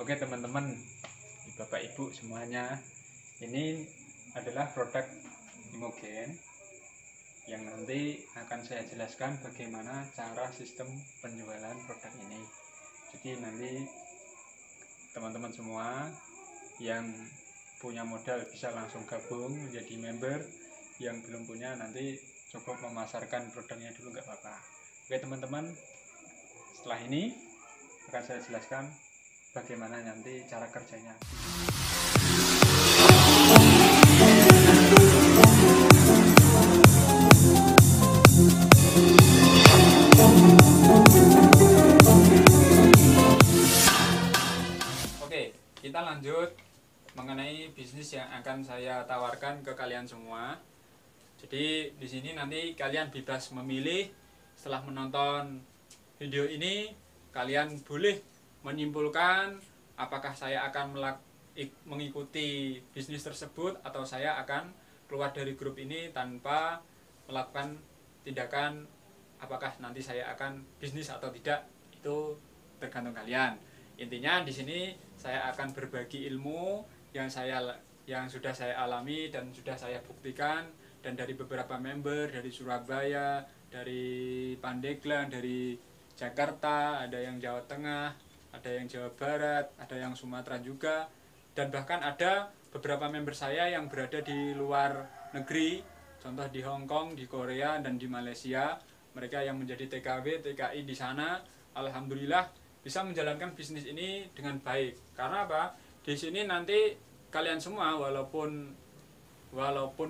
Oke teman-teman, Bapak Ibu semuanya, ini adalah produk Imogen yang nanti akan saya jelaskan bagaimana cara sistem penjualan produk ini. Jadi nanti teman-teman semua yang punya modal bisa langsung gabung menjadi member, yang belum punya nanti cukup memasarkan produknya dulu, nggak apa-apa. Oke teman-teman, setelah ini akan saya jelaskan bagaimana nanti cara kerjanya. Oke, kita lanjut mengenai bisnis yang akan saya tawarkan ke kalian semua. Jadi di sini nanti kalian bebas memilih. Setelah menonton video ini, kalian boleh menyimpulkan apakah saya akan mengikuti bisnis tersebut atau saya akan keluar dari grup ini tanpa melakukan tindakan. Apakah nanti saya akan bisnis atau tidak, itu tergantung kalian. Intinya di sini saya akan berbagi ilmu yang sudah saya alami dan sudah saya buktikan, dan dari beberapa member dari Surabaya, dari Pandeglang, dari Jakarta, ada yang Jawa Tengah, ada yang Jawa Barat, ada yang Sumatera juga, dan bahkan ada beberapa member saya yang berada di luar negeri, contoh di Hong Kong, di Korea, dan di Malaysia. Mereka yang menjadi TKW, TKI di sana, alhamdulillah bisa menjalankan bisnis ini dengan baik. Karena apa? Di sini nanti kalian semua walaupun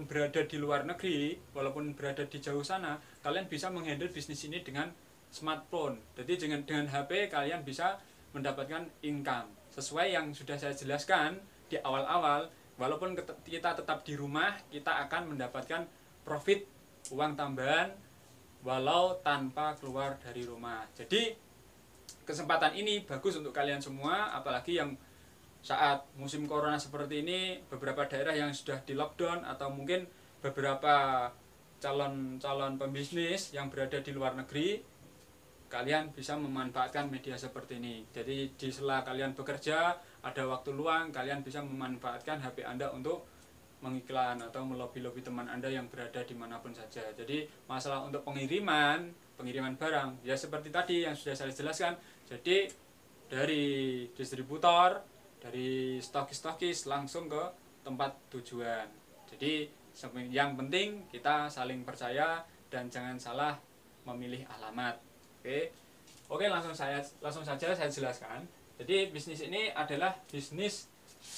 berada di luar negeri, walaupun berada di jauh sana, kalian bisa menghandle bisnis ini dengan smartphone. Jadi dengan HP kalian bisa mendapatkan income sesuai yang sudah saya jelaskan di awal-awal. Walaupun kita tetap di rumah, kita akan mendapatkan profit, uang tambahan walau tanpa keluar dari rumah. Jadi kesempatan ini bagus untuk kalian semua, apalagi yang saat musim corona seperti ini, beberapa daerah yang sudah di lockdown, atau mungkin beberapa calon pembisnis yang berada di luar negeri, kalian bisa memanfaatkan media seperti ini. Jadi di sela kalian bekerja, ada waktu luang, kalian bisa memanfaatkan HP Anda untuk mengiklan atau melobi-lobi teman Anda yang berada dimanapun saja. Jadi masalah untuk pengiriman barang, ya seperti tadi yang sudah saya jelaskan. Jadi dari distributor, dari stokis langsung ke tempat tujuan. Jadi yang penting kita saling percaya dan jangan salah memilih alamat. Oke, langsung saja saya jelaskan. Jadi bisnis ini adalah bisnis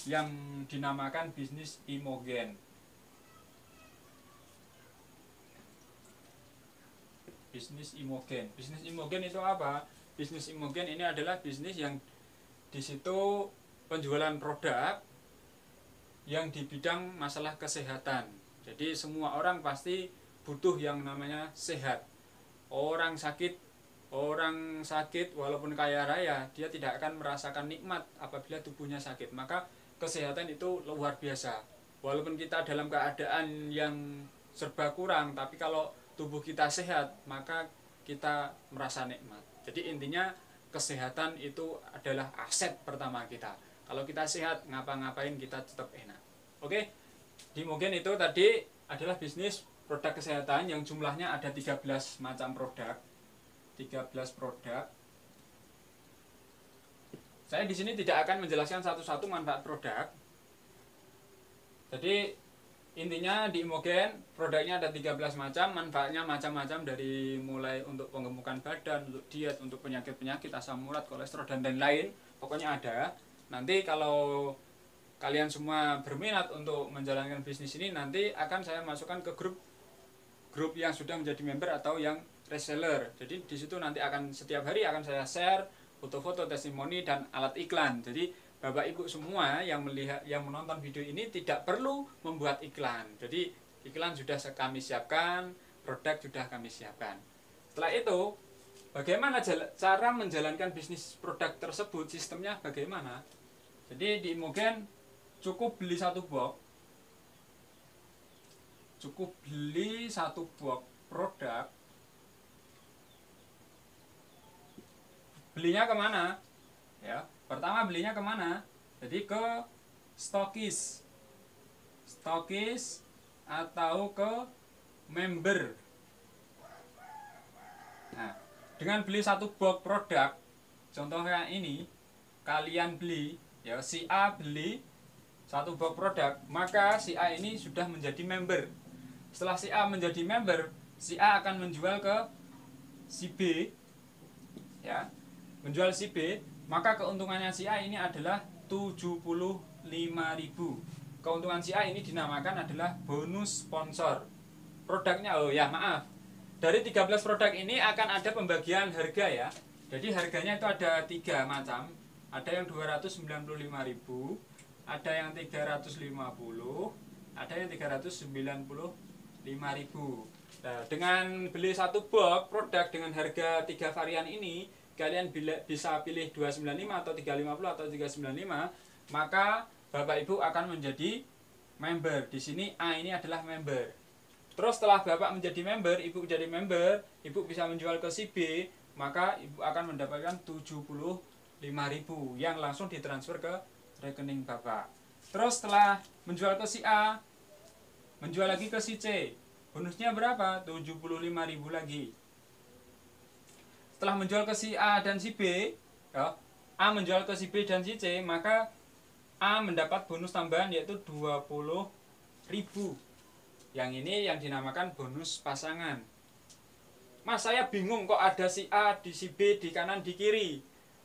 yang dinamakan bisnis Imogen. Bisnis Imogen itu apa? Bisnis Imogen ini adalah bisnis yang di situ penjualan produk yang di bidang masalah kesehatan. Jadi semua orang pasti butuh yang namanya sehat. Orang sakit walaupun kaya raya, dia tidak akan merasakan nikmat apabila tubuhnya sakit. Maka kesehatan itu luar biasa. Walaupun kita dalam keadaan yang serba kurang, tapi kalau tubuh kita sehat, maka kita merasa nikmat. Jadi intinya kesehatan itu adalah aset pertama kita. Kalau kita sehat, ngapa-ngapain kita tetap enak. Oke, di Imogen itu tadi adalah bisnis produk kesehatan yang jumlahnya ada 13 macam produk. 13 produk. Saya di sini tidak akan menjelaskan satu-satu manfaat produk. Jadi intinya di Imogen produknya ada 13 macam, manfaatnya macam-macam, dari mulai untuk penggemukan badan, untuk diet, untuk penyakit-penyakit, asam urat, kolesterol, dan lain-lain. Pokoknya ada. Nanti kalau kalian semua berminat untuk menjalankan bisnis ini, nanti akan saya masukkan ke grup yang sudah menjadi member atau yang reseller. Jadi di situ nanti akan setiap hari akan saya share foto-foto, testimoni, dan alat iklan. Jadi Bapak Ibu semua yang menonton video ini tidak perlu membuat iklan. Jadi iklan sudah kami siapkan, produk sudah kami siapkan. Setelah itu, bagaimana cara menjalankan bisnis produk tersebut? Sistemnya bagaimana? Jadi di Imogen cukup beli satu box produk. Belinya kemana? Ya, Pertama belinya kemana? Jadi ke stokis atau ke member. Nah, dengan beli satu box produk, contohnya ini, kalian beli, ya si A beli satu box produk, maka si A ini sudah menjadi member. Setelah si A menjadi member, si A akan menjual ke si B, ya, menjual si B, maka keuntungannya si A ini adalah 75.000. Keuntungan si A ini dinamakan adalah bonus sponsor. Produknya, oh ya maaf, dari 13 produk ini akan ada pembagian harga ya. Jadi harganya itu ada 3 macam. Ada yang 295.000, ada yang 350, ada yang 395.000. Nah, dengan beli satu box produk dengan harga 3 varian ini, kalian bisa pilih 295 atau 350 atau 395, maka Bapak Ibu akan menjadi member. Di sini A ini adalah member. Terus setelah Bapak menjadi member, Ibu menjadi member, Ibu bisa menjual ke si B, maka Ibu akan mendapatkan 75.000 yang langsung ditransfer ke rekening Bapak. Terus setelah menjual ke si A, menjual lagi ke si C, bonusnya berapa? 75.000 lagi. Setelah menjual ke si A dan si B, ya, A menjual ke si B dan si C, maka A mendapat bonus tambahan yaitu 20.000. Yang ini yang dinamakan bonus pasangan. Mas, saya bingung kok ada si A, di si B, di kanan, di kiri.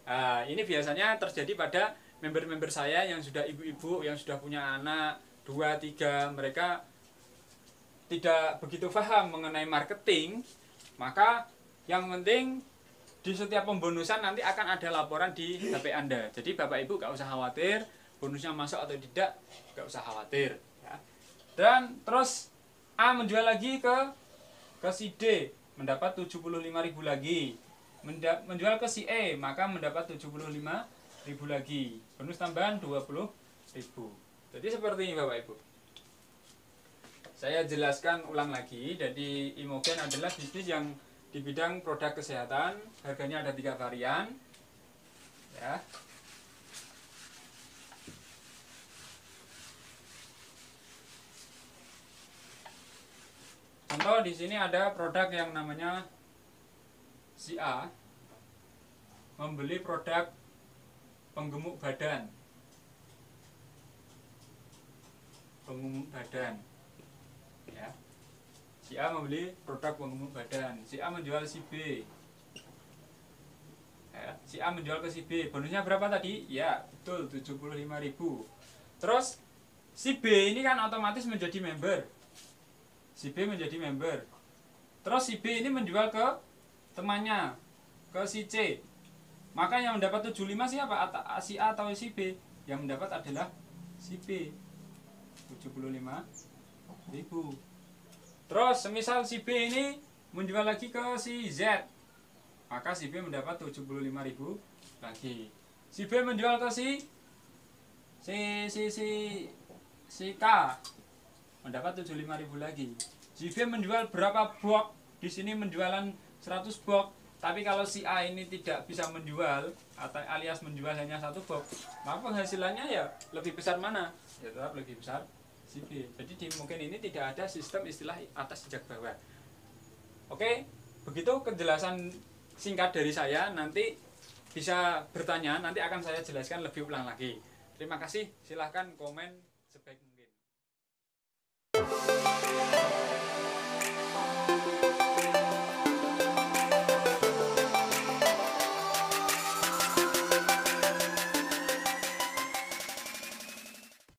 Nah, ini biasanya terjadi pada member-member saya yang sudah ibu-ibu, yang sudah punya anak 2, 3. Mereka tidak begitu paham mengenai marketing. Maka yang penting di setiap pembonusan nanti akan ada laporan di HP Anda. Jadi Bapak Ibu gak usah khawatir bonusnya masuk atau tidak, gak usah khawatir ya. Dan terus A menjual lagi ke si D, mendapat 75.000 lagi. Menjual ke si E, maka mendapat 75.000 lagi. Bonus tambahan 20.000. Jadi seperti ini Bapak Ibu. Saya jelaskan ulang lagi. Jadi Imogen adalah bisnis yang di bidang produk kesehatan. Harganya ada 3 varian ya. Contoh di sini ada produk yang namanya si A membeli produk penggemuk badan. Ya. Si A membeli produk penggemuk badan. Si A menjual si B. Ya, si A menjual ke si B. Bonusnya berapa tadi? Ya, betul 75.000. Terus si B ini kan otomatis menjadi member. Si B menjadi member. Terus si B ini menjual ke temannya, ke si C. Maka yang mendapat 75 siapa? Si A atau si B? Yang mendapat adalah si B. 75.000. Terus semisal si B ini menjual lagi ke si Z, maka si B mendapat 75.000 lagi. Si B menjual ke si K, mendapat 75.000 lagi. Si B menjual berapa box? Di sini menjualan 100 box. Tapi kalau si A ini tidak bisa menjual atau alias menjual hanya 1 box, maka penghasilannya ya lebih besar mana? Ya tetap lebih besar si B. Jadi mungkin ini tidak ada sistem istilah atas jejak bawah. Oke, begitu kejelasan singkat dari saya. Nanti bisa bertanya, nanti akan saya jelaskan lebih ulang lagi. Terima kasih, silahkan komen.